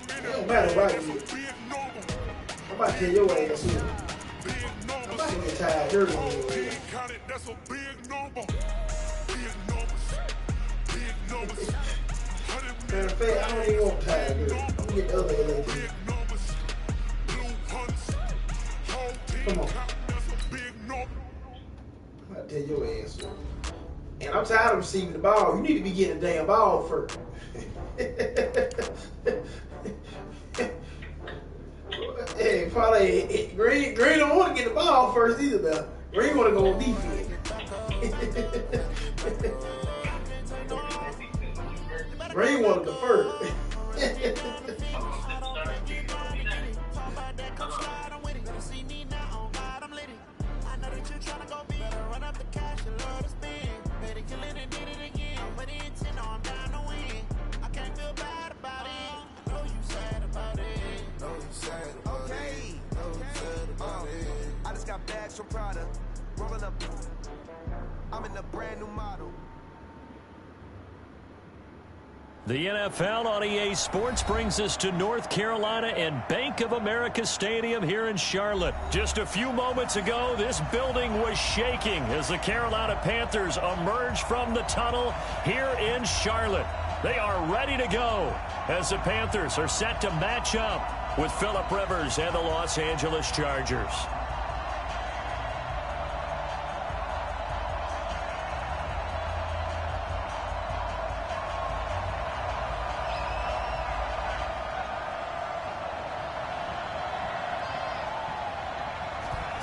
It don't matter what you get. I'm about to tell your ass here. I'm about to get tired early. That's a big number. Matter of fact, I don't even want tired early. I'm gonna get the other LA team. Come on. I'm about to tell your ass here. And I'm tired of receiving the ball. You need to be getting the damn ball first. Hey, probably Green don't want to get the ball first either, though. Green want to go on defense. Green wanted the first. I just got bags from Prada, rolling up. I'm in a brand new model. The NFL on EA Sports brings us to North Carolina and Bank of America Stadium here in Charlotte. Just a few moments ago, this building was shaking as the Carolina Panthers emerged from the tunnel here in Charlotte. They are ready to go as the Panthers are set to match up with Phillip Rivers and the Los Angeles Chargers.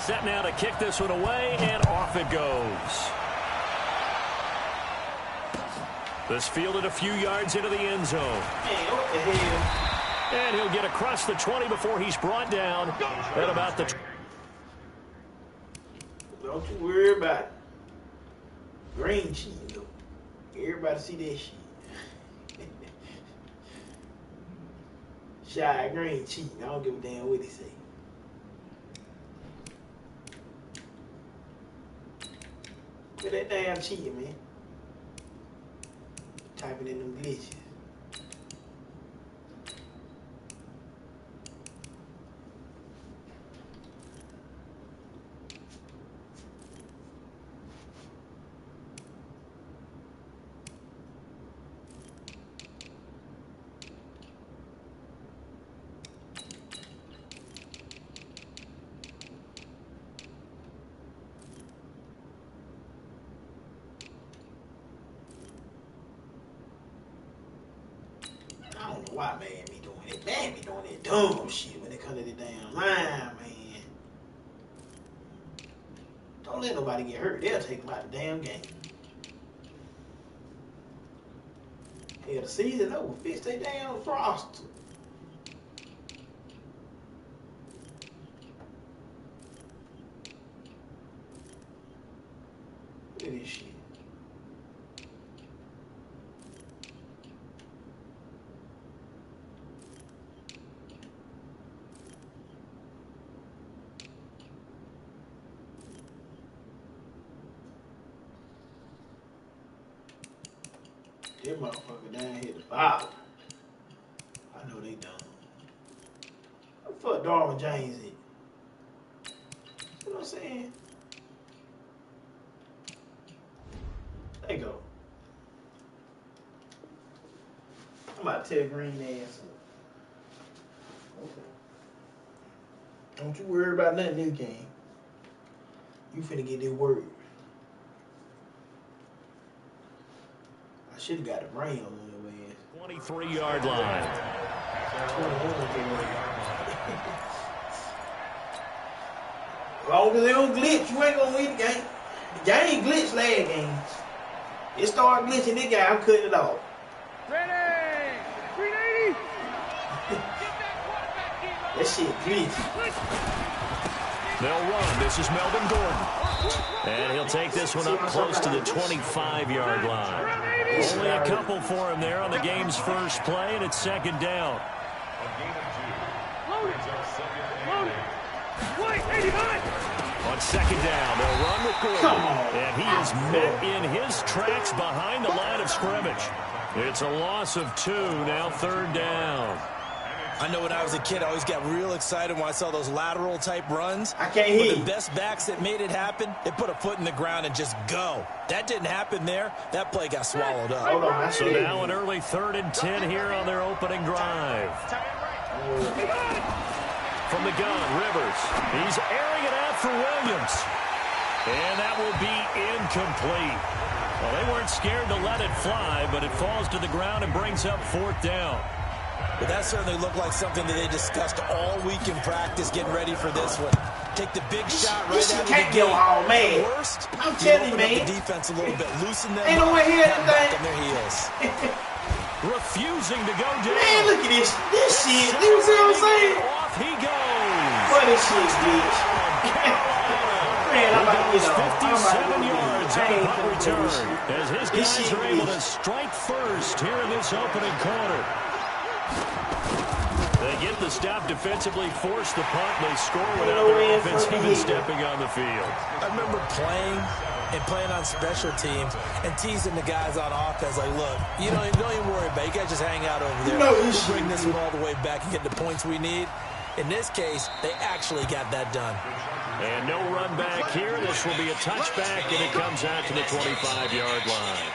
Set now to kick this one away, and off it goes. This fielded a few yards into the end zone. Man, what the hell? And he'll get across the 20 before he's brought down at about the... Don't you worry about it. Green cheating, though. Everybody see that shit. Shy Green cheating. I don't give a damn what he say. Look at that damn cheating, man. Typing in them glitches. I don't know why man be doing it. Man be doing that dumb shit when it comes to the damn line, man. Don't let nobody get hurt. They'll take them out the damn game. Hell, the season over. Fix their damn roster. Look at this shit. That motherfucker down here at the bottom. I know they done. What the fuck Darwin James is? You know what I'm saying? There you go. I'm about to tell Green ass. Okay. Don't you worry about nothing in this game. You finna get this word. I should have got a brain on the way. 23-yard line. As long as they don't glitch, you ain't gonna win the game. The game glitched last game. It started glitching this guy, I'm cutting it off. Ready! 380! That shit glitchy. They'll run. This is Melvin Gordon. And he'll take this one up close to the 25-yard line. Only a couple for him there on the game's first play, and it's second down. On second down, they'll run with Gordon. And he is met in his tracks behind the line of scrimmage. It's a loss of 2, now third down. I know when I was a kid, I always got real excited when I saw those lateral-type runs. I can't hear you. The best backs that made it happen, they put a foot in the ground and just go. That didn't happen there. That play got swallowed up. Hold on, so now an early 3rd and 10 here on their opening drive. From the gun, Rivers. He's airing it out for Williams. And that will be incomplete. Well, they weren't scared to let it fly, but it falls to the ground and brings up 4th down. But that certainly looked like something that they discussed all week in practice, getting ready for this one. Take the big shot right out of the gate. Oh, man. Worst, I'm telling you, man. The defense a little bit, loosen them ain't no way here back on their heels. Refusing to go down. Man, look at this. This shit. You see what I'm saying? Off he goes. What this shit, bitch. Man, I'm about to get 57 yards on the punt return as his guys are able to strike first here in this opening quarter. They get the stop defensively, force the punt, and they score without their offense even stepping on the field. I remember playing on special teams and teasing the guys on offense like, look, don't even worry about it. You guys just hang out over there. We'll bring this one all the way back and get the points we need. In this case, they actually got that done. And no run back here. This will be a touchback, and it comes out to the 25-yard line.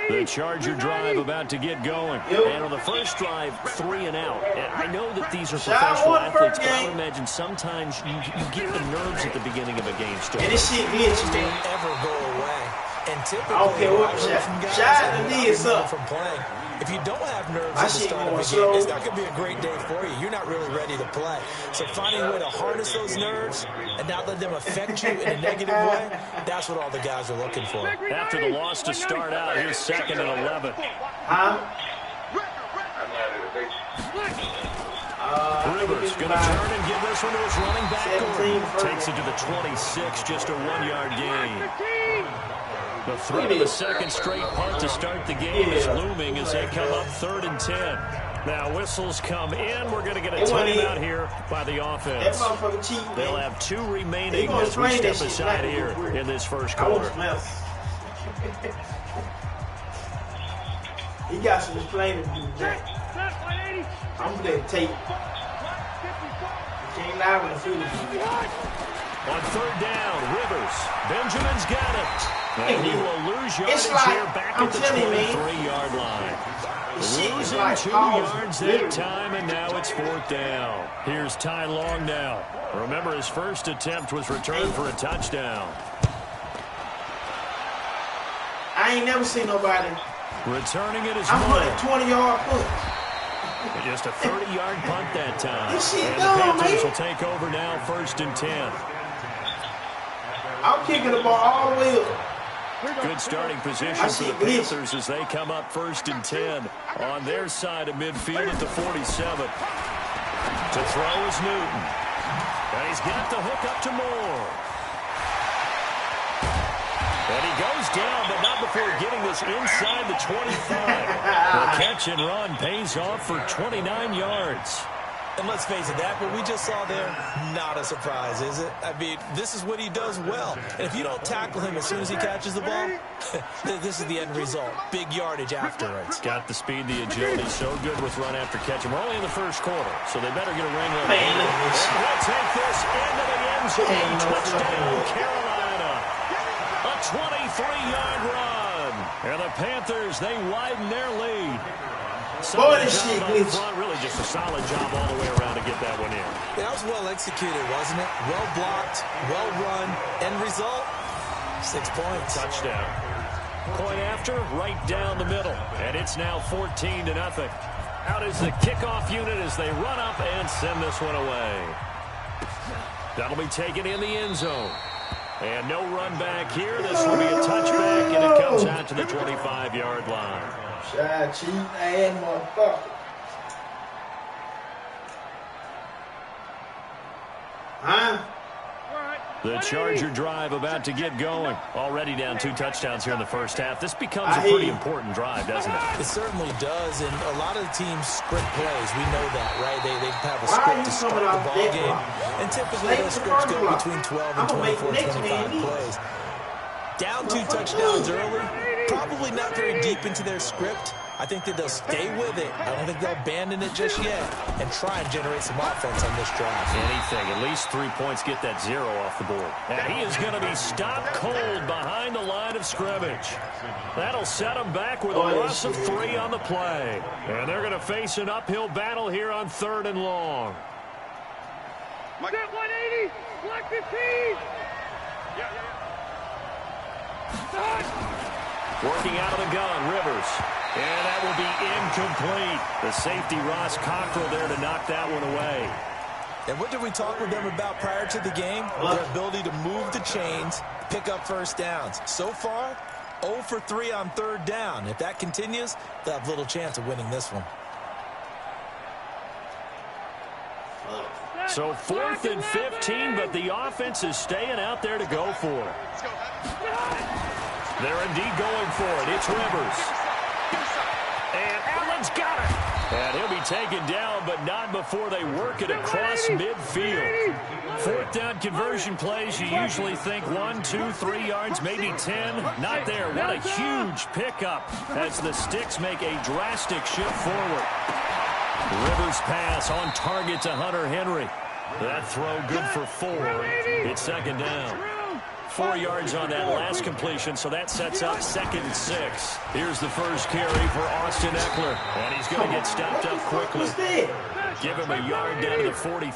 The Charger drive about to get going. And on the first drive, 3 and out. And I know that these are professional athletes, but I would imagine sometimes you get the nerves at the bitting of a game still. And this shit glitchy, man. Don't ever go away. And typically, I don't care what shot did something from playing. If you don't have nerves at the start of a game, it's not going to be a great day for you. You're not really ready to play. So finding a way to harness those nerves and not let them affect you in a negative way, that's what all the guys are looking for. After the loss to start out, here's 2nd and 11. Rivers going to turn and give this one to his running back. Takes it to the 26, just a 1-yard gain. The threat of a second straight punt to start the game is looming as they come up 3rd and 10. Now whistles come in. We're going to get a timeout here by the offense. They'll have 2 remaining as we step aside here in this first quarter. He got some explaining to do, Jack. I'm going to tape. You can't lie when the field is on 3rd down, Rivers. Benjamin's got it. And he will lose yardage here back at the 23-yard line. Losing 2 yards that time, and now it's 4th down. Here's Ty Long now. Remember, his first attempt was returned for a touchdown. I ain't never seen nobody. Returning it is I'm putting a 20-yard punt. Just a 30-yard punt that time. This shit and dumb, the Panthers man. will take over now, 1st and 10. I'm kicking the ball all the way up. Good starting position for the Panthers as they come up 1st and 10 on their side of midfield at the 47. To throw is Newton. And he's got the hook up to Moore. And he goes down, but not before getting this inside the 25. The catch and run pays off for 29 yards. And let's face it, that what we just saw there, not a surprise, is it? I mean, this is what he does well. And if you don't tackle him as soon as he catches the ball, this is the end result. Big yardage afterwards. Got the speed, the agility, so good with run after catch. And we're only in the first quarter, so they better get a ring on. We'll take this into the end zone. Touchdown, Carolina. A 23-yard run. And the Panthers, they widen their lead. Boy, this shit glitchy. Really just a solid job all the way around to get that one in. That was well executed, wasn't it? Well blocked, well run. End result, 6 points. Touchdown. Point after, right down the middle. And it's now 14-0. Out is the kickoff unit as they run up and send this one away. That'll be taken in the end zone. And no run back here. This will be a touchback, and it comes out to the 25-yard line. Shy cheat ass motherfucker. Huh? The Charger drive about to get going. Already down 2 touchdowns here in the first half. This becomes a pretty important drive, doesn't it? It certainly does, and a lot of the teams script plays. We know that, right? They have a script to start the ball game, and typically those scripts go between 12 and 24, 25 plays. Down 2 touchdowns early, probably not very deep into their script. I think that they'll stay with it. I don't think they'll abandon it just yet and try and generate some offense on this drive. Anything, at least 3 points, get that 0 off the board. And he is going to be stopped cold behind the line of scrimmage. That'll set him back with a loss of 3 on the play. And they're going to face an uphill battle here on 3rd and long. Set 180, select 15. Working out of the gun, Rivers. And that will be incomplete. The safety, Ross Cockrell, there to knock that one away. And what did we talk with them about prior to the game? Their ability to move the chains, pick up first downs. So far, 0 for 3 on 3rd down. If that continues, they'll have little chance of winning this one. So 4th and 15, but the offense is staying out there to go for it. They're indeed going for it. It's Rivers. And Allen's got it. And he'll be taken down, but not before they work it across midfield. 4th down conversion plays, you usually think 1, 2, 3 yards, maybe 10. Not there. What a huge pickup as the Sticks make a drastic shift forward. Rivers pass on target to Hunter Henry. That throw good for 4. It's 2nd down. 4 yards on that last completion, so that sets up 2nd and 6. Here's the first carry for Austin Eckler, and he's going to get stopped up quickly. Give him a yard down to the 43.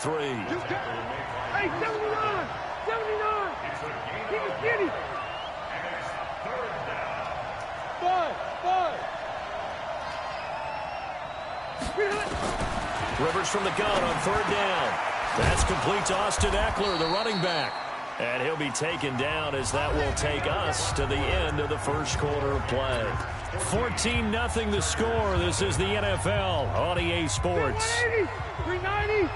Hey, 79! 79! Get him! 5! Rivers from the gun on 3rd down. That's complete to Austin Eckler, the running back. And he'll be taken down as that will take us to the end of the first quarter of play. 14-0 the score. This is the NFL on EA Sports. 390!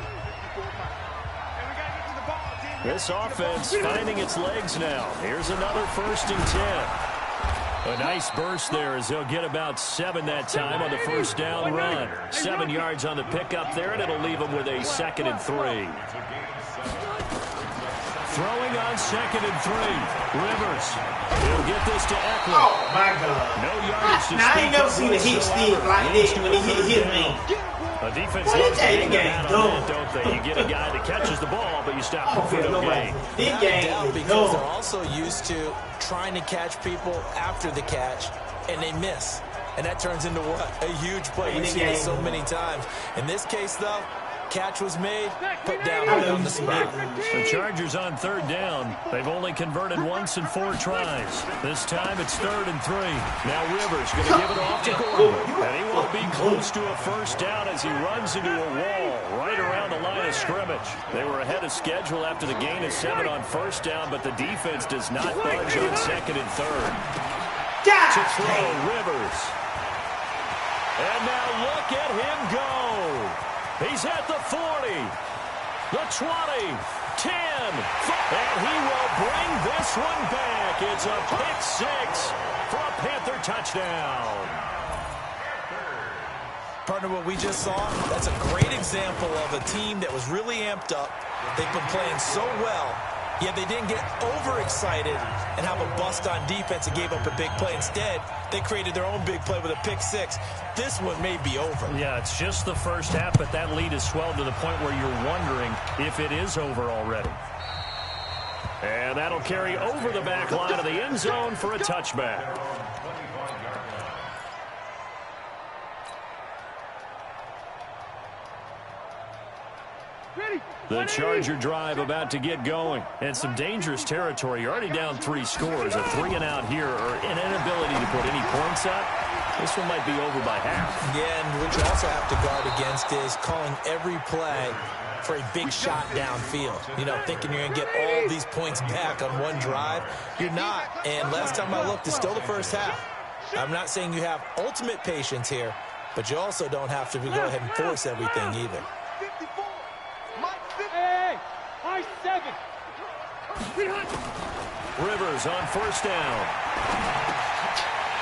This offense finding its legs now. Here's another 1st and 10. A nice burst there as they'll get about 7 that time on the 1st down run. 7 yards on the pickup there, and it'll leave them with a 2nd and 3. Throwing on 2nd and 3. Rivers. He'll get this to Eckler. Oh, my God. No yardage to I ain't never seen a hit stick like this when he hit me. A defense loves to hang that on that, don't they? You get a guy that catches the ball, but you stop him for no gain. This game is because they're also used to trying to catch people after the catch, and they miss. And that turns into what? A huge play. We've seen it so many times. In this case, though, catch was made, put down right on the spot. The Chargers on 3rd down. They've only converted once in 4 tries. This time it's 3rd and 3. Now Rivers going to give it off to Gordon. And he won't be close to a 1st down as he runs into a wall right around the line of scrimmage. They were ahead of schedule after the gain of 7 on 1st down, but the defense does not budge on 2nd and 3rd. To throw, Rivers. And now look at him go. He's at the 40, the 20, 10, and he will bring this one back. It's a pick 6 for a Panther touchdown. Partner, what we just saw, that's a great example of a team that was really amped up. They've been playing so well, yet they didn't get overexcited and have a bust on defense and gave up a big play. Instead, they created their own big play with a pick 6. This one may be over. Yeah, it's just the first half, but that lead has swelled to the point where you're wondering if it is over already. And that'll carry over the back line of the end zone for a touchback. The Charger drive about to get going. And some dangerous territory. You're already down 3 scores. A 3-and-out here or an inability to put any points up. This one might be over by half. Yeah, and what you also have to guard against is calling every play for a big shot downfield. You know, thinking you're going to get all these points back on one drive. You're not. And last time I looked, it's still the first half. I'm not saying you have ultimate patience here, but you also don't have to go ahead and force everything either. Rivers on 1st down.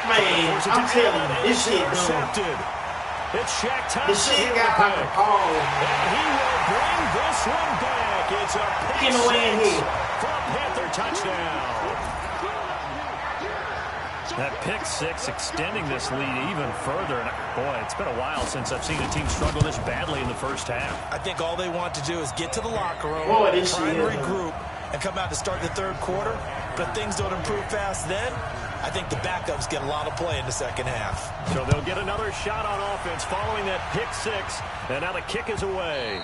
Man, I'm telling you, this shit intercepted. It's Shaq Thompson. This shit got like a call. And he will bring this one back. It's a pick 6 for a Panther touchdown. That pick 6 extending this lead even further. And boy, it's been a while since I've seen a team struggle this badly in the first half. I think all they want to do is get to the locker room, try and regroup, and come out to start the 3rd quarter. But if things don't improve fast then, I think the backups get a lot of play in the 2nd half. So they'll get another shot on offense following that pick 6. And now the kick is away.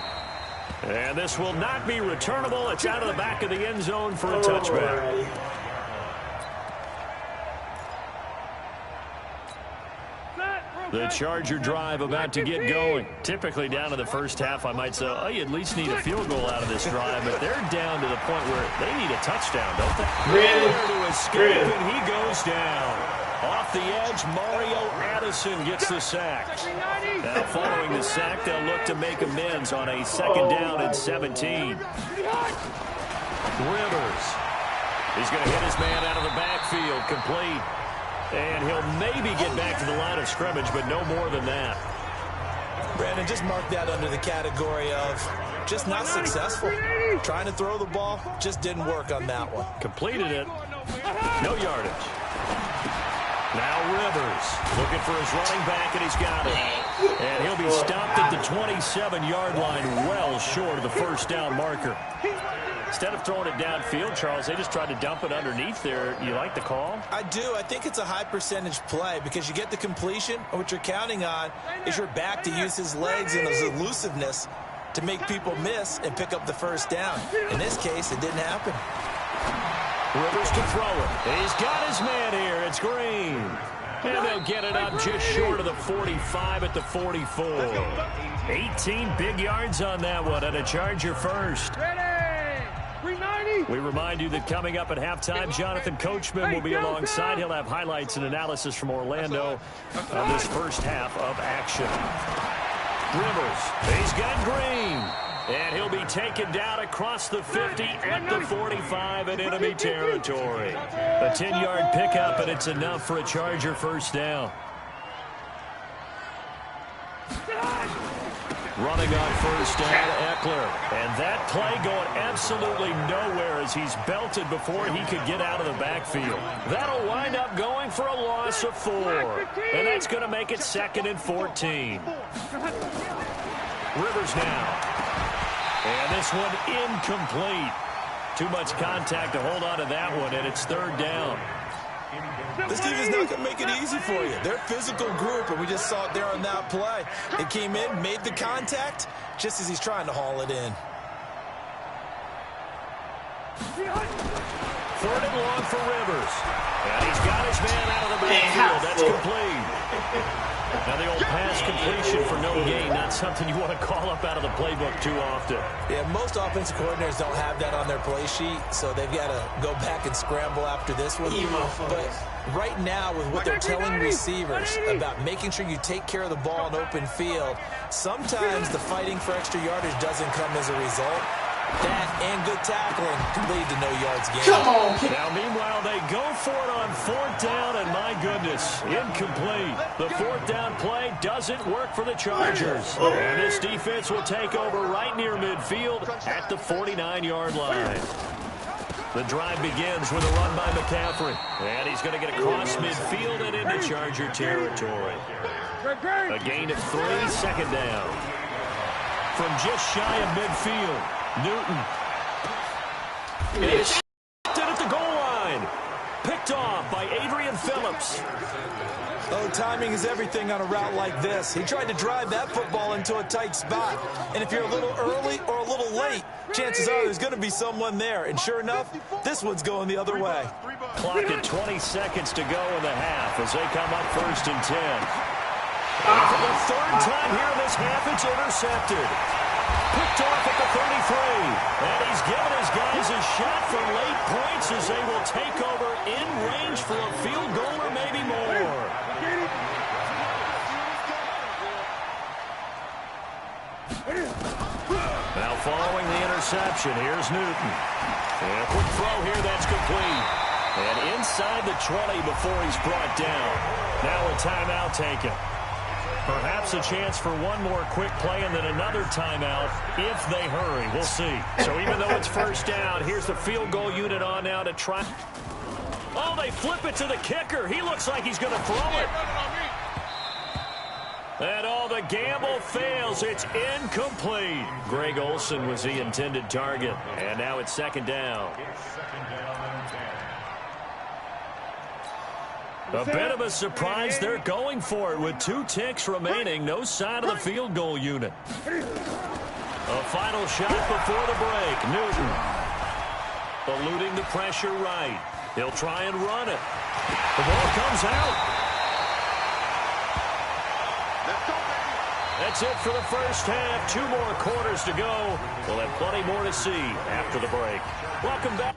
And this will not be returnable. It's out of the back of the end zone for a touchback. The Charger drive about to get going. Typically down to the first half, I might say, oh, you at least need a field goal out of this drive, but they're down to the point where they need a touchdown, don't they? Really? To escape, and he goes down. Off the edge, Mario Addison gets the sack. Now following the sack, they'll look to make amends on a 2nd down and 17. Rivers. He's going to hit his man out of the backfield, complete. And he'll maybe get back to the line of scrimmage, but no more than that. Brandon, just mark that under the category of just not successful. Trying to throw the ball, just didn't work on that one. Completed it. No yardage. Now Rivers looking for his running back, and he's got it. And he'll be stopped at the 27-yard line, well short of the first down marker. Instead of throwing it downfield, Charles, they just tried to dump it underneath there. You like the call? I do. I think it's a high-percentage play because you get the completion, and what you're counting on is your back to use his legs and his elusiveness to make people miss and pick up the first down. In this case, it didn't happen. Rivers to throw it. He's got his man here. It's Green. And they'll get it up just short of the 45 at the 44. 18 big yards on that one, and a Charger first. We remind you that coming up at halftime, Jonathan Coachman will be alongside. He'll have highlights and analysis from Orlando on this first half of action. Rivers, he's got Green. And he'll be taken down across the 50 at the 45 in enemy territory. A 10-yard pickup, and it's enough for a Charger first down. Running on first down, Eckler. And that play going absolutely nowhere as he's belted before he could get out of the backfield. That'll wind up going for a loss of 4. And that's going to make it 2nd and 14. Rivers now. And this one incomplete. Too much contact to hold on to that one, and it's 3rd down. This team is not going to make it easy for you. They're a physical group, and we just saw it there on that play. They came in, made the contact, just as he's trying to haul it in. 3rd and long for Rivers. And he's got his man out of the backfield. That's complete. Now the old pass completion for no gain, not something you want to call up out of the playbook too often. Yeah, most offensive coordinators don't have that on their play sheet, so they've got to go back and scramble after this one. But right now, with what they're telling receivers about making sure you take care of the ball in open field, sometimes the fighting for extra yardage doesn't come as a result. That and good tackling can lead to no yards gained. Come on. Now, meanwhile, they go for it on 4th down, and my goodness, incomplete. The 4th down play doesn't work for the Chargers. And this defense will take over right near midfield at the 49-yard line. The drive begins with a run by McCaffrey. And he's going to get across midfield and into Charger territory. A gain of 3, 2nd down. From just shy of midfield. Newton. It's at the goal line. Picked off by Adrian Phillips. Oh, timing is everything on a route like this. He tried to drive that football into a tight spot. And if you're a little early or a little late, chances are there's going to be someone there. And sure enough, this one's going the other way. Clock at 20 seconds to go in the half as they come up 1st and 10. And for the 3rd time here in this half, it's intercepted. Picked off at the 33. And he's given his guys a shot for late points as they will take over in range for a field goal or maybe more. Now following the interception, here's Newton. And a quick throw here, that's complete. And inside the 20 before he's brought down. Now a timeout taken. Perhaps a chance for one more quick play and then another timeout if they hurry. We'll see. So even though it's 1st down, here's the field goal unit on now to try. Oh, they flip it to the kicker. He looks like he's going to throw it. And all the gamble fails. It's incomplete. Greg Olsen was the intended target. And now it's 2nd down. A bit of a surprise. They're going for it with 2 ticks remaining. No sign of the field goal unit. A final shot before the break. Newton eluding the pressure right. He'll try and run it. The ball comes out. That's it for the first half. 2 more quarters to go. We'll have plenty more to see after the break. Welcome back.